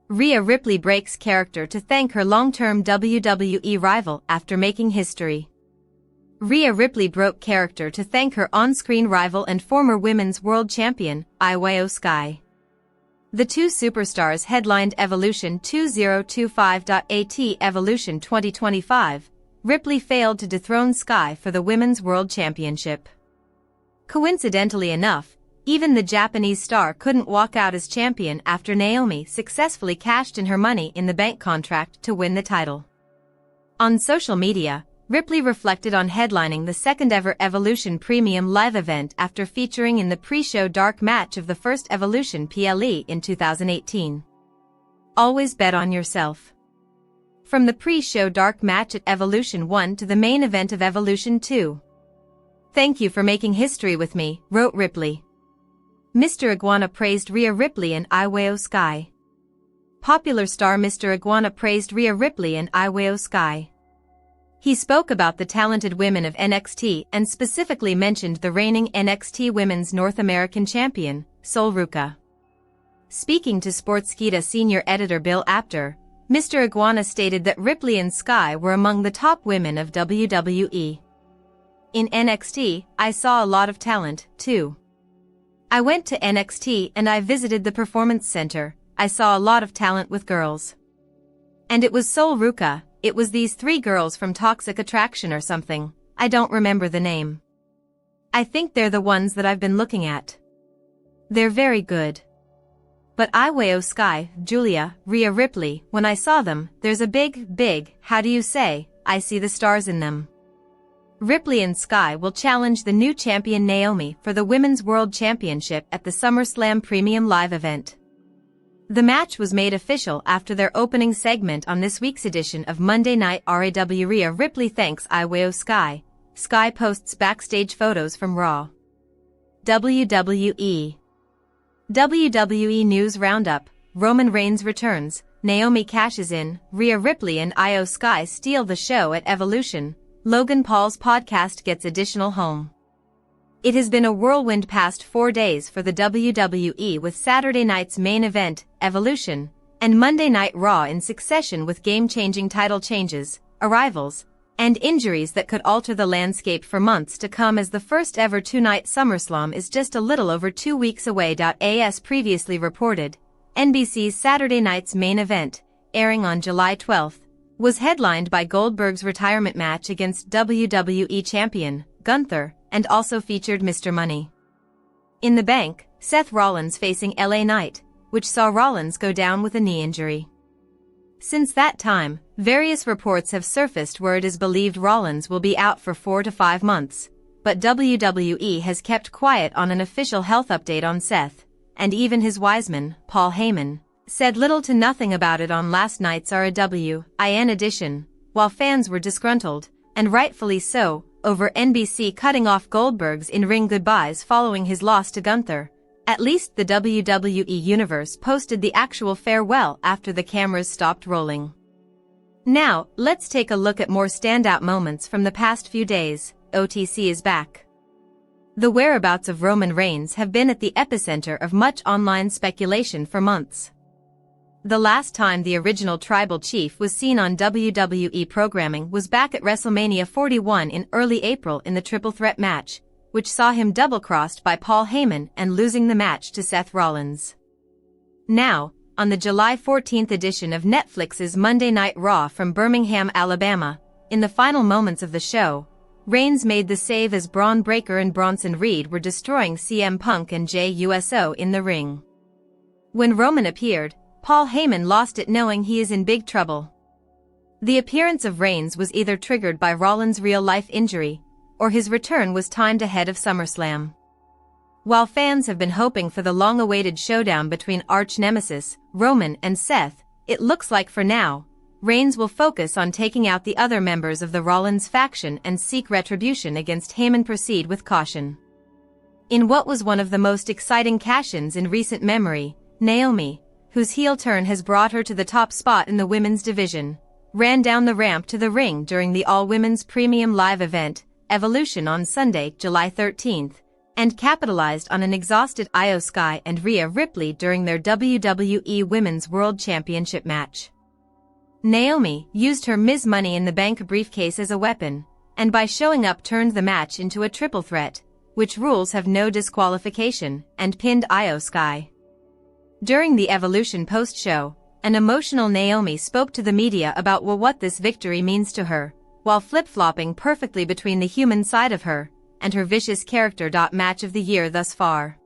Rhea Ripley breaks character to thank her long-term WWE rival after making history. Rhea Ripley broke character to thank her on-screen rival and former Women's World Champion, IYO SKY. The two superstars headlined Evolution 2025 at Evolution 2025. Ripley failed to dethrone Sky for the Women's World Championship. Coincidentally enough, even the Japanese star couldn't walk out as champion after Naomi successfully cashed in her Money in the Bank contract to win the title. On social media, Ripley reflected on headlining the second-ever Evolution Premium Live event after featuring in the pre-show dark match of the first Evolution PLE in 2018. Always bet on yourself. From the pre-show dark match at Evolution 1 to the main event of Evolution 2. "Thank you for making history with me," wrote Ripley. Mr. Iguana praised Rhea Ripley and IYO SKY. Popular star Mr. Iguana praised Rhea Ripley and IYO SKY. He spoke about the talented women of NXT and specifically mentioned the reigning NXT Women's North American Champion, Sol Ruca. Speaking to Sportskeeda senior editor Bill Apter, Mr. Iguana stated that Ripley and Sky were among the top women of WWE. "In NXT, I saw a lot of talent, too. I went to NXT and I visited the Performance Center. I saw a lot of talent with girls. And it was Sol Ruca, it was these three girls from Toxic Attraction or something, I don't remember the name. I think they're the ones that I've been looking at. They're very good. But IYO SKY, Julia, Rhea Ripley, when I saw them, there's a big, how do you say, I see the stars in them." Ripley and Sky will challenge the new champion Naomi for the Women's World Championship at the SummerSlam Premium Live event. The match was made official after their opening segment on this week's edition of Monday Night Raw. Rhea Ripley thanks IYO SKY. Sky posts backstage photos from Raw. WWE News Roundup. Roman Reigns returns, Naomi cashes in, Rhea Ripley and IYO SKY steal the show at Evolution. Logan Paul's podcast gets additional home. It has been a whirlwind past 4 days for the WWE with Saturday night's main event, Evolution, and Monday Night Raw in succession with game-changing title changes, arrivals, and injuries that could alter the landscape for months to come as the first-ever two-night SummerSlam is just a little over 2 weeks away. As previously reported, NBC's Saturday night's main event, airing on July 12th, was headlined by Goldberg's retirement match against WWE Champion, Gunther, and also featured Mr. Money in the Bank, Seth Rollins facing LA Knight, which saw Rollins go down with a knee injury. Since that time, various reports have surfaced where it is believed Rollins will be out for 4 to 5 months, but WWE has kept quiet on an official health update on Seth, and even his Wiseman, Paul Heyman, said little to nothing about it on last night's RWIN edition, while fans were disgruntled, and rightfully so, over NBC cutting off Goldberg's in-ring goodbyes following his loss to Gunther. At least the WWE Universe posted the actual farewell after the cameras stopped rolling. Now, let's take a look at more standout moments from the past few days. OTC is back. The whereabouts of Roman Reigns have been at the epicenter of much online speculation for months. The last time the original Tribal Chief was seen on WWE programming was back at WrestleMania 41 in early April in the Triple Threat match, which saw him double-crossed by Paul Heyman and losing the match to Seth Rollins. Now, on the July 14th edition of Netflix's Monday Night Raw from Birmingham, Alabama, in the final moments of the show, Reigns made the save as Braun Breaker and Bronson Reed were destroying CM Punk and Jey Uso in the ring. When Roman appeared, Paul Heyman lost it knowing he is in big trouble. The appearance of Reigns was either triggered by Rollins' real-life injury, or his return was timed ahead of SummerSlam. While fans have been hoping for the long-awaited showdown between arch-nemesis, Roman and Seth, it looks like for now, Reigns will focus on taking out the other members of the Rollins faction and seek retribution against Heyman. Proceed with caution. In what was one of the most exciting cash-ins in recent memory, Naomi, whose heel turn has brought her to the top spot in the women's division, ran down the ramp to the ring during the all-women's premium live event, Evolution on Sunday, July 13th, and capitalized on an exhausted IYO SKY and Rhea Ripley during their WWE Women's World Championship match. Naomi used her Ms. Money in the Bank briefcase as a weapon, and by showing up turned the match into a triple threat, which rules have no disqualification, and pinned IYO SKY. During the Evolution post-show, an emotional Naomi spoke to the media about what this victory means to her, while flip-flopping perfectly between the human side of her and her vicious character. Match of the year thus far.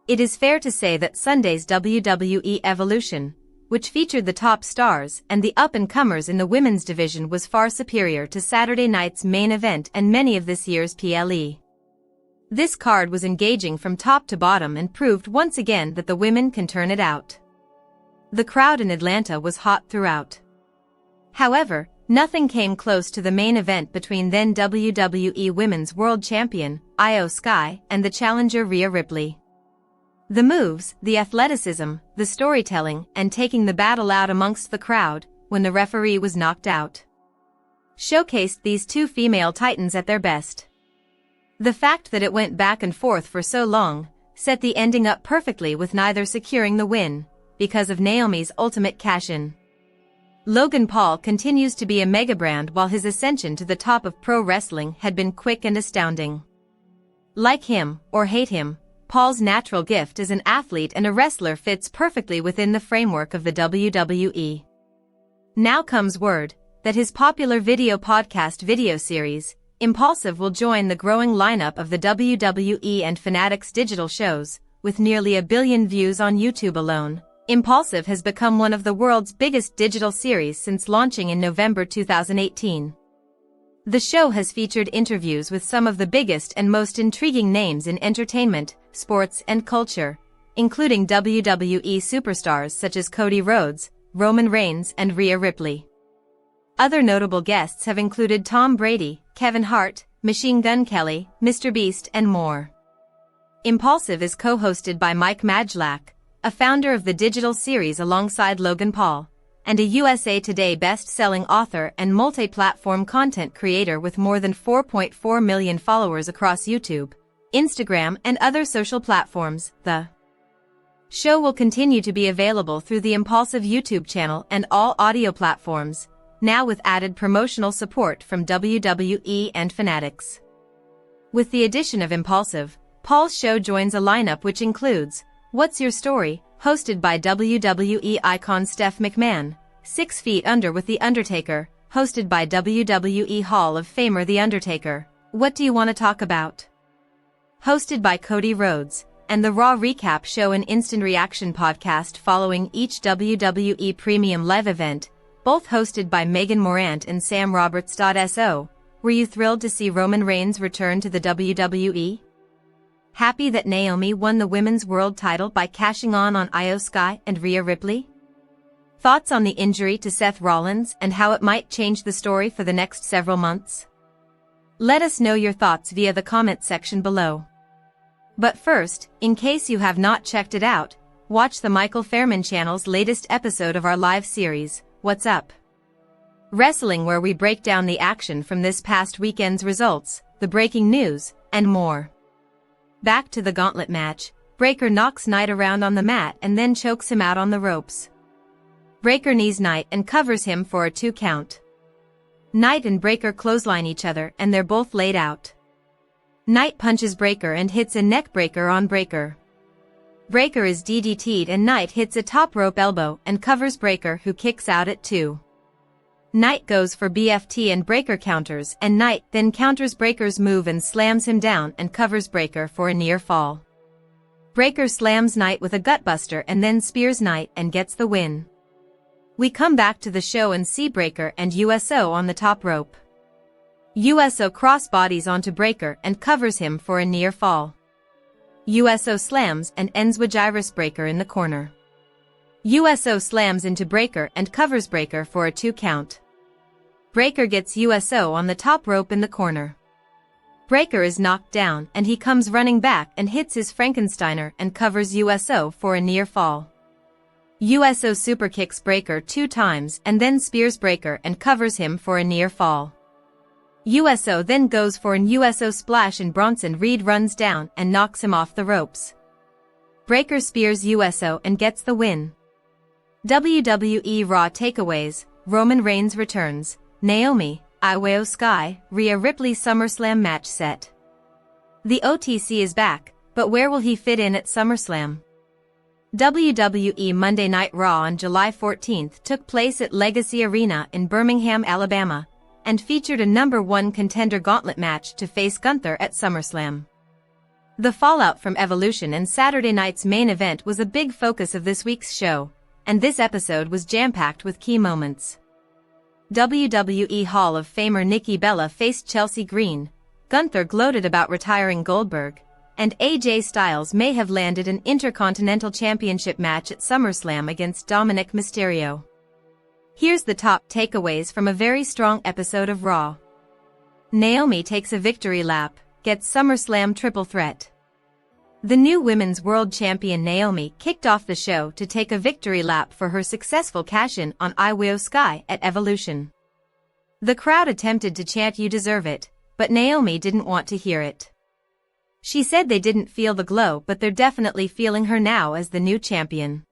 It is fair to say that Sunday's WWE Evolution, which featured the top stars and the up-and-comers in the women's division, was far superior to Saturday night's main event and many of this year's PLE. This card was engaging from top to bottom and proved once again that the women can turn it out. The crowd in Atlanta was hot throughout. However, nothing came close to the main event between then WWE Women's World Champion, IYO SKY, and the challenger Rhea Ripley. The moves, the athleticism, the storytelling, and taking the battle out amongst the crowd when the referee was knocked out showcased these two female titans at their best. The fact that it went back and forth for so long set the ending up perfectly, with neither securing the win because of Naomi's ultimate cash-in. Logan Paul continues to be a mega brand, while his ascension to the top of pro wrestling had been quick and astounding. Like him or hate him, Paul's natural gift as an athlete and a wrestler fits perfectly within the framework of the WWE. Now comes word that his popular video podcast video series, Impulsive, will join the growing lineup of the WWE and Fanatics digital shows. With nearly 1 billion views on YouTube alone, Impulsive has become one of the world's biggest digital series since launching in November 2018. The show has featured interviews with some of the biggest and most intriguing names in entertainment, sports, and culture, including WWE superstars such as Cody, Rhodes, Roman Reigns, and Rhea Ripley. Other notable guests have included Tom Brady, Kevin Hart, Machine Gun Kelly, Mr. Beast, and more. Impulsive is co-hosted by Mike Majlak, a founder of the digital series, alongside Logan Paul, and a USA Today best-selling author and multi-platform content creator with more than 4.4 million followers across YouTube, Instagram, and other social platforms. The show will continue to be available through the Impulsive YouTube channel and all audio platforms, now with added promotional support from WWE and Fanatics. With the addition of Impulsive, Paul's show joins a lineup which includes What's Your Story, hosted by WWE icon Steph McMahon, 6 Feet Under with The Undertaker, hosted by WWE Hall of Famer The Undertaker, What Do You Want to Talk About?, hosted by Cody Rhodes, and the Raw Recap Show, an instant reaction podcast following each WWE Premium Live event, both hosted by Megan Morant and Sam Roberts. So, were you thrilled to see Roman Reigns return to the WWE? Happy that Naomi won the Women's World title by cashing on IYO SKY and Rhea Ripley? Thoughts on the injury to Seth Rollins and how it might change the story for the next several months? Let us know your thoughts via the comment section below. But first, in case you have not checked it out, watch the Michael Fairman channel's latest episode of our live series, What's Up Wrestling, where we break down the action from this past weekend's results, the breaking news, and more. Back to the gauntlet match, Breakker knocks Knight around on the mat and then chokes him out on the ropes. Breakker knees Knight and covers him for a 2 count. Knight and Breakker clothesline each other and they're both laid out. Knight punches Breakker and hits a neck breaker on Breakker. Breakker is DDT'd and Knight hits a top rope elbow and covers Breakker, who kicks out at 2. Knight goes for BFT and Breakker counters, and Knight then counters Breakker's move and slams him down and covers Breakker for a near fall. Breakker slams Knight with a gutbuster and then spears Knight and gets the win. We come back to the show and see Breakker and USO on the top rope. USO cross-bodies onto Breakker and covers him for a near fall. USO slams and ends with gyrus Breakker in the corner. USO slams into Breakker and covers Breakker for a 2 count. Breakker gets USO on the top rope in the corner. Breakker is knocked down and he comes running back and hits his Frankensteiner and covers USO for a near fall. USO super kicks Breakker 2 times and then spears Breakker and covers him for a near fall. USO then goes for an USO splash and Bronson Reed runs down and knocks him off the ropes. Breakker spears USO and gets the win. WWE Raw takeaways: Roman Reigns returns, Naomi, IYO SKY, Rhea Ripley SummerSlam match set. The OTC is back, but where will he fit in at SummerSlam? WWE Monday Night Raw on July 14th took place at Legacy Arena in Birmingham, Alabama, and featured a #1 contender gauntlet match to face Gunther at SummerSlam. The fallout from Evolution and Saturday night's main event was a big focus of this week's show, and this episode was jam-packed with key moments. WWE Hall of Famer Nikki Bella faced Chelsea Green, Gunther gloated about retiring Goldberg, and AJ Styles may have landed an Intercontinental Championship match at SummerSlam against Dominic Mysterio. Here's the top takeaways from a very strong episode of Raw. Naomi takes a victory lap, gets SummerSlam triple threat. The new Women's World Champion Naomi kicked off the show to take a victory lap for her successful cash-in on IYO SKY at Evolution. The crowd attempted to chant "You deserve it," but Naomi didn't want to hear it. She said they didn't feel the glow, but they're definitely feeling her now as the new champion.